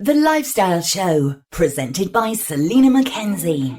The Lifestyle Show, presented by Selina Mackenzie.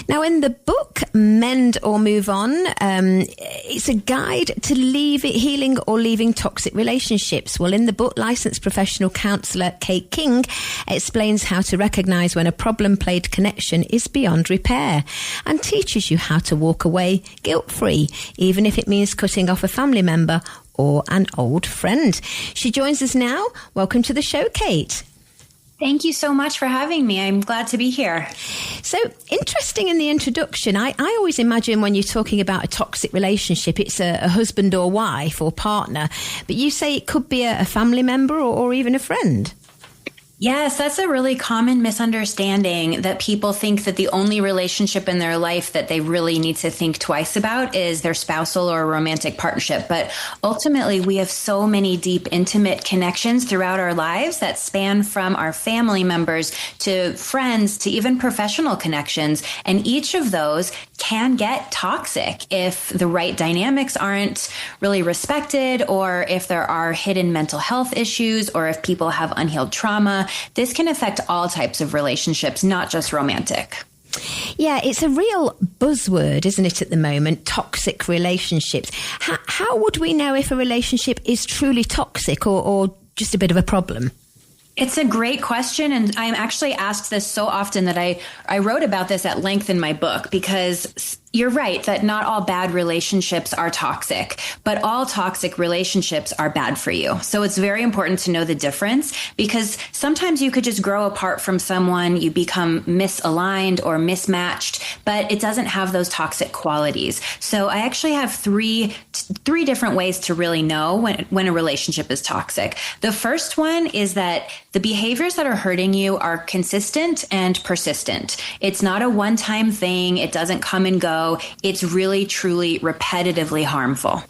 Now, in the book, Mend or Move On, it's a guide to healing or leaving toxic relationships. Well, in the book, licensed professional counsellor Kate King explains how to recognise when a problem-plagued connection is beyond repair and teaches you how to walk away guilt-free, even if it means cutting off a family member or an old friend. She joins us now. Welcome to the show, Kate. Thank you so much for having me. I'm glad to be here. So interesting in the introduction. I always imagine when you're talking about a toxic relationship, it's a husband or wife or partner. But you say it could be a family member or even a friend. Yes, that's a really common misunderstanding, that people think that the only relationship in their life that they really need to think twice about is their spousal or romantic partnership. But ultimately, we have so many deep, intimate connections throughout our lives that span from our family members to friends to even professional connections. And each of those can get toxic if the right dynamics aren't really respected, or if there are hidden mental health issues, or if people have unhealed trauma. This can affect all types of relationships, not just romantic. Yeah, it's a real buzzword, isn't it, at the moment, toxic relationships. How would we know if a relationship is truly toxic or just a bit of a problem? It's a great question, and I'm actually asked this so often that I wrote about this at length in my book, because you're right that not all bad relationships are toxic, but all toxic relationships are bad for you. So it's very important to know the difference, because sometimes you could just grow apart from someone, you become misaligned or mismatched, but it doesn't have those toxic qualities. So I actually have three different ways to really know when a relationship is toxic. The first one is that the behaviors that are hurting you are consistent and persistent. It's not a one-time thing. It doesn't come and go. It's really, truly, repetitively harmful.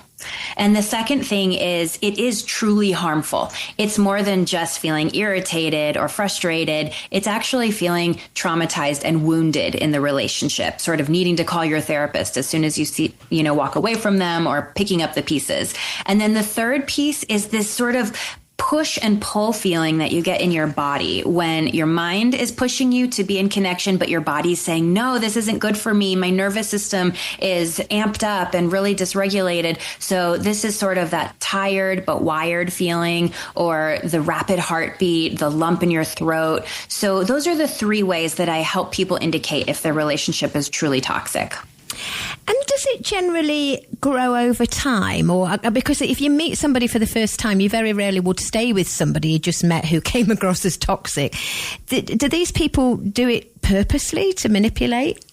And the second thing is, it is truly harmful. It's more than just feeling irritated or frustrated. It's actually feeling traumatized and wounded in the relationship, sort of needing to call your therapist as soon as you walk away from them, or picking up the pieces. And then the third piece is this sort of push and pull feeling that you get in your body when your mind is pushing you to be in connection, but your body's saying, no, this isn't good for me. My nervous system is amped up and really dysregulated. So this is sort of that tired but wired feeling, or the rapid heartbeat, the lump in your throat. So those are the three ways that I help people indicate if their relationship is truly toxic. And does it generally grow over time? Or because if you meet somebody for the first time, you very rarely would stay with somebody you just met who came across as toxic. Do these people do it purposely to manipulate?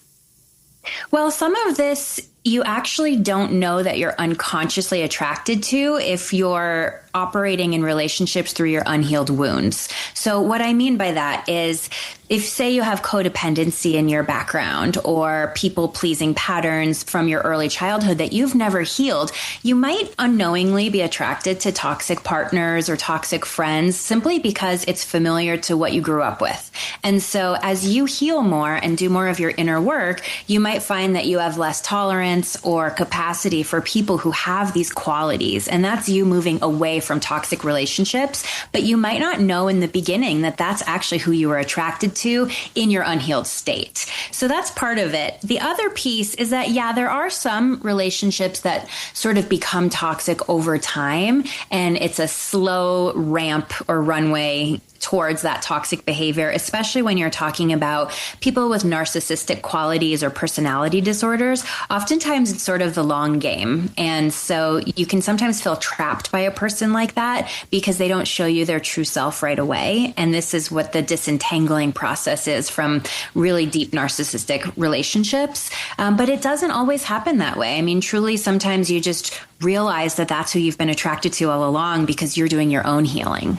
Well, some of this you actually don't know that you're unconsciously attracted to if you're operating in relationships through your unhealed wounds. So what I mean by that is, if, say, you have codependency in your background or people-pleasing patterns from your early childhood that you've never healed, you might unknowingly be attracted to toxic partners or toxic friends simply because it's familiar to what you grew up with. And so as you heal more and do more of your inner work, you might find that you have less tolerance or capacity for people who have these qualities. And that's you moving away from toxic relationships. But you might not know in the beginning that that's actually who you were attracted to in your unhealed state. So that's part of it. The other piece is that, yeah, there are some relationships that sort of become toxic over time, and it's a slow ramp or runway towards that toxic behavior, especially when you're talking about people with narcissistic qualities or personality disorders. Oftentimes it's sort of the long game. And so you can sometimes feel trapped by a person like that because they don't show you their true self right away. And this is what the disentangling process is from really deep narcissistic relationships. But it doesn't always happen that way. I mean, truly, sometimes you just realize that that's who you've been attracted to all along because you're doing your own healing.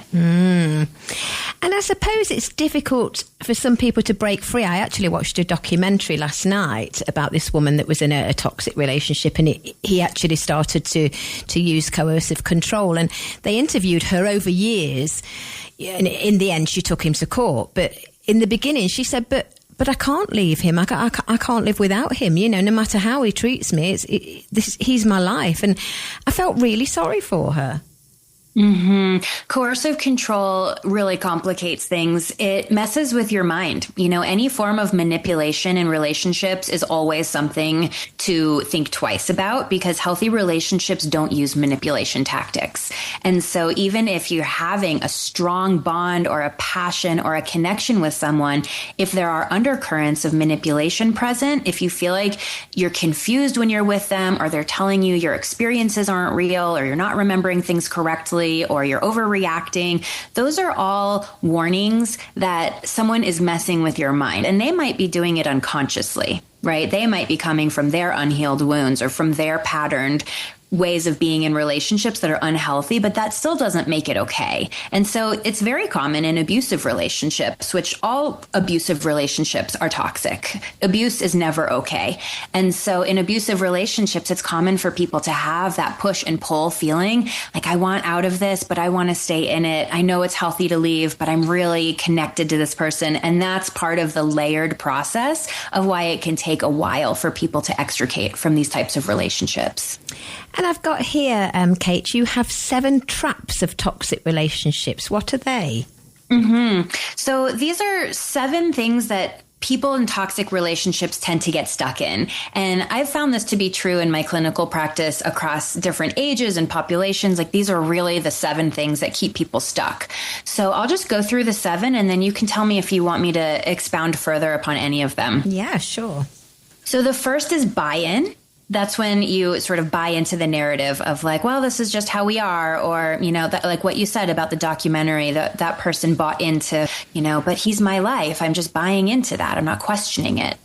And I suppose it's difficult for some people to break free. I actually watched a documentary last night about this woman that was in a toxic relationship, and he actually started to use coercive control, and they interviewed her over years. And in the end, she took him to court. But in the beginning, she said, but I can't leave him. I can't live without him. You know, no matter how he treats me, he's my life. And I felt really sorry for her. Coercive control really complicates things. It messes with your mind. You know, any form of manipulation in relationships is always something to think twice about because healthy relationships don't use manipulation tactics. And so even if you're having a strong bond or a passion or a connection with someone, if there are undercurrents of manipulation present, if you feel like you're confused when you're with them or they're telling you your experiences aren't real or you're not remembering things correctly, or you're overreacting, those are all warnings that someone is messing with your mind, and they might be doing it unconsciously, right? They might be coming from their unhealed wounds or from their patterned ways of being in relationships that are unhealthy, but that still doesn't make it okay. And so it's very common in abusive relationships, which all abusive relationships are toxic. Abuse is never okay. And so in abusive relationships, it's common for people to have that push and pull feeling like, I want out of this, but I want to stay in it. I know it's healthy to leave, but I'm really connected to this person. And that's part of the layered process of why it can take a while for people to extricate from these types of relationships. And I've got here, Kate, you have 7 traps of toxic relationships. What are they? So these are 7 things that people in toxic relationships tend to get stuck in. And I've found this to be true in my clinical practice across different ages and populations. Like these are really the 7 things that keep people stuck. So I'll just go through the 7 and then you can tell me if you want me to expound further upon any of them. Yeah, sure. So the first is buy-in. That's when you sort of buy into the narrative of like, well, this is just how we are. Or, you know, that, like what you said about the documentary, that person bought into, you know, but he's my life. I'm just buying into that. I'm not questioning it.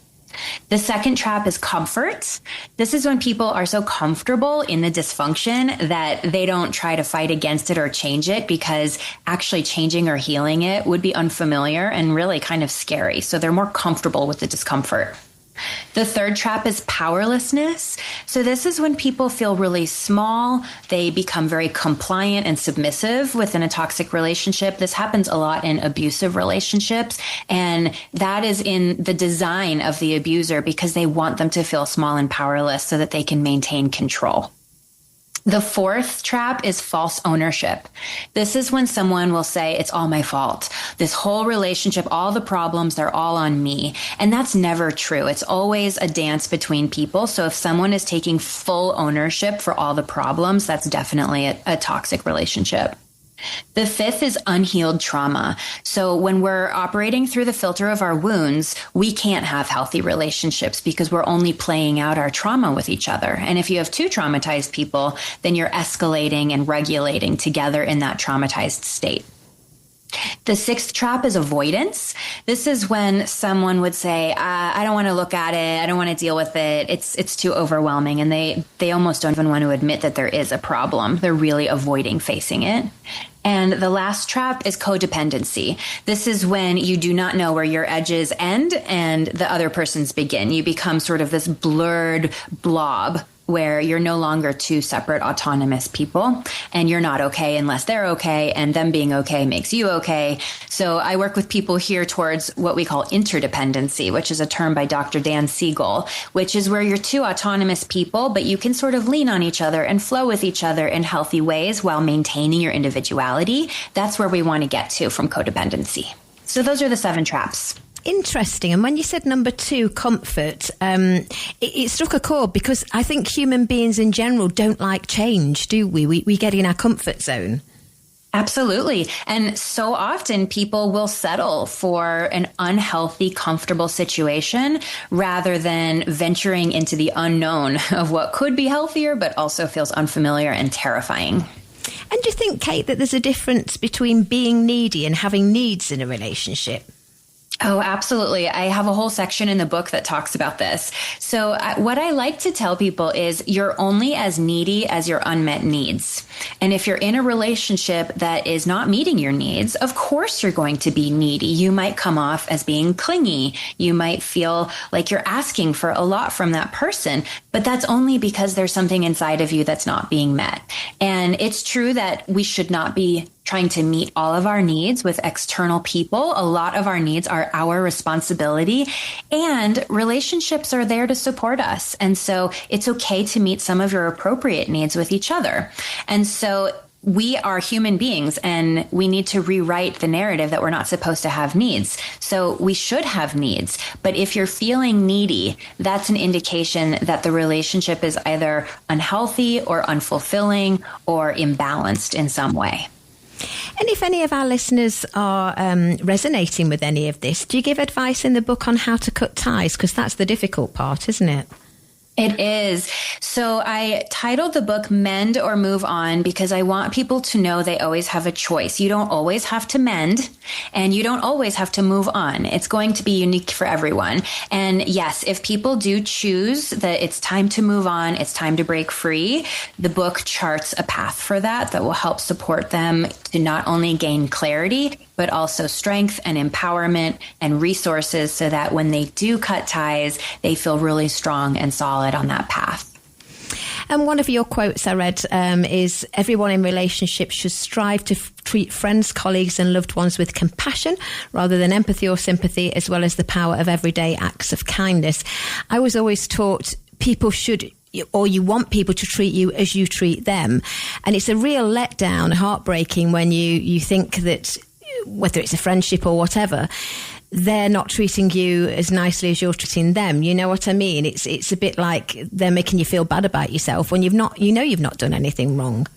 The second trap is comfort. This is when people are so comfortable in the dysfunction that they don't try to fight against it or change it because actually changing or healing it would be unfamiliar and really kind of scary. So they're more comfortable with the discomfort. The third trap is powerlessness. So this is when people feel really small. They become very compliant and submissive within a toxic relationship. This happens a lot in abusive relationships. And that is in the design of the abuser because they want them to feel small and powerless so that they can maintain control. The fourth trap is false ownership. This is when someone will say, it's all my fault. This whole relationship, all the problems, they're all on me. And that's never true. It's always a dance between people. So if someone is taking full ownership for all the problems, that's definitely a toxic relationship. The fifth is unhealed trauma. So when we're operating through the filter of our wounds, we can't have healthy relationships because we're only playing out our trauma with each other. And if you have 2 traumatized people, then you're escalating and regulating together in that traumatized state. The sixth trap is avoidance. This is when someone would say, I don't want to look at it. I don't want to deal with it. It's too overwhelming. And they almost don't even want to admit that there is a problem. They're really avoiding facing it. And the last trap is codependency. This is when you do not know where your edges end and the other person's begin. You become sort of this blurred blob where you're no longer 2 separate autonomous people and you're not okay unless they're okay, and them being okay makes you okay. So I work with people here towards what we call interdependency, which is a term by Dr. Dan Siegel, which is where you're 2 autonomous people, but you can sort of lean on each other and flow with each other in healthy ways while maintaining your individuality. That's where we want to get to from codependency. So those are the 7 traps. Interesting. And when you said number 2, comfort, it struck a chord because I think human beings in general don't like change, do we? We get in our comfort zone. Absolutely. And so often people will settle for an unhealthy, comfortable situation rather than venturing into the unknown of what could be healthier, but also feels unfamiliar and terrifying. And do you think, Kate, that there's a difference between being needy and having needs in a relationship? Oh, absolutely. I have a whole section in the book that talks about this. So what I like to tell people is you're only as needy as your unmet needs. And if you're in a relationship that is not meeting your needs, of course you're going to be needy. You might come off as being clingy. You might feel like you're asking for a lot from that person, but that's only because there's something inside of you that's not being met. And it's true that we should not be trying to meet all of our needs with external people. A lot of our needs are our responsibility, and relationships are there to support us. And so it's okay to meet some of your appropriate needs with each other. And so we are human beings and we need to rewrite the narrative that we're not supposed to have needs. So we should have needs. But if you're feeling needy, that's an indication that the relationship is either unhealthy or unfulfilling or imbalanced in some way. And if any of our listeners are resonating with any of this, do you give advice in the book on how to cut ties? Because that's the difficult part, isn't it? It is. So I titled the book Mend or Move On because I want people to know they always have a choice. You don't always have to mend and you don't always have to move on. It's going to be unique for everyone. And yes, if people do choose that it's time to move on, it's time to break free, the book charts a path for that will help support them to not only gain clarity, but also strength and empowerment and resources so that when they do cut ties, they feel really strong and solid on that path. And one of your quotes I read is everyone in relationships should strive to treat friends, colleagues and loved ones with compassion rather than empathy or sympathy, as well as the power of everyday acts of kindness. I was always taught people should, or you want people to treat you as you treat them. And it's a real letdown, heartbreaking when you think that whether it's a friendship or whatever, they're not treating you as nicely as you're treating them. You know what I mean? It's a bit like they're making you feel bad about yourself when you've not done anything wrong.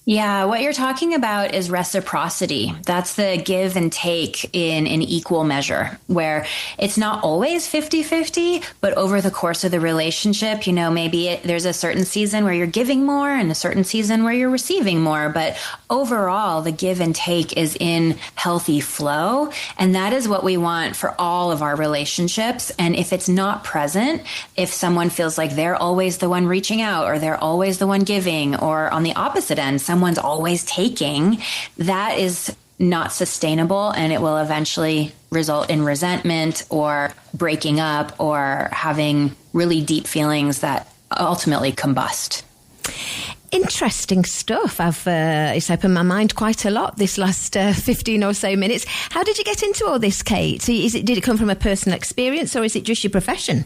Yeah, what you're talking about is reciprocity. That's the give and take in an equal measure, where it's not always 50-50, but over the course of the relationship, maybe there's a certain season where you're giving more and a certain season where you're receiving more. But overall, the give and take is in healthy flow. And that is what we want for all of our relationships. And if it's not present, if someone feels like they're always the one reaching out or they're always the one giving, or on the opposite end, someone's always taking, that is not sustainable, and it will eventually result in resentment or breaking up or having really deep feelings that ultimately combust. Interesting stuff. It's opened my mind quite a lot this last 15 or so minutes. How did you get into all this, Kate? Did it come from a personal experience or is it just your profession?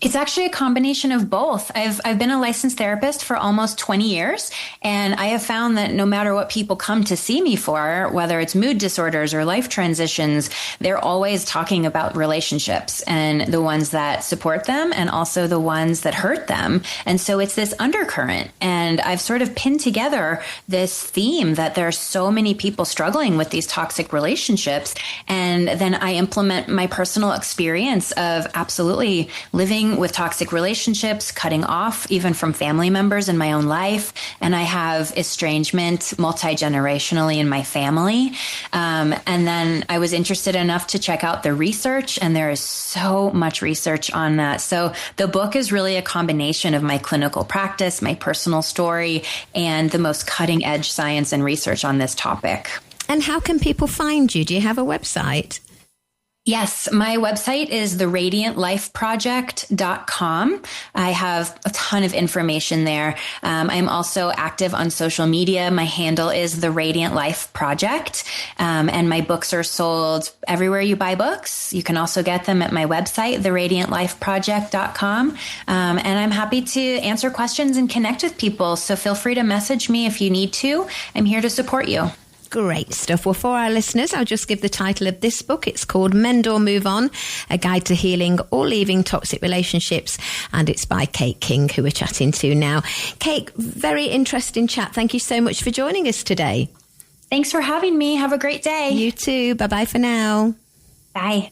It's actually a combination of both. I've been a licensed therapist for almost 20 years, and I have found that no matter what people come to see me for, whether it's mood disorders or life transitions, they're always talking about relationships and the ones that support them and also the ones that hurt them. And so it's this undercurrent. And I've sort of pinned together this theme that there are so many people struggling with these toxic relationships. And then I implement my personal experience of absolutely living with toxic relationships, cutting off even from family members in my own life. And I have estrangement multi-generationally in my family. And then I was interested enough to check out the research, and there is so much research on that. So the book is really a combination of my clinical practice, my personal story, and the most cutting edge science and research on this topic. And how can people find you? Do you have a website? Yes, my website is theradiantlifeproject.com. I have a ton of information there. I'm also active on social media. My handle is The Radiant Life Project. And my books are sold everywhere you buy books. You can also get them at my website, theradiantlifeproject.com. And I'm happy to answer questions and connect with people. So feel free to message me if you need to. I'm here to support you. Great stuff. Well, for our listeners, I'll just give the title of this book. It's called Mend or Move On, A Guide to Healing or Leaving Toxic Relationships. And it's by Kate King, who we're chatting to now. Kate, very interesting chat. Thank you so much for joining us today. Thanks for having me. Have a great day. You too. Bye-bye for now. Bye.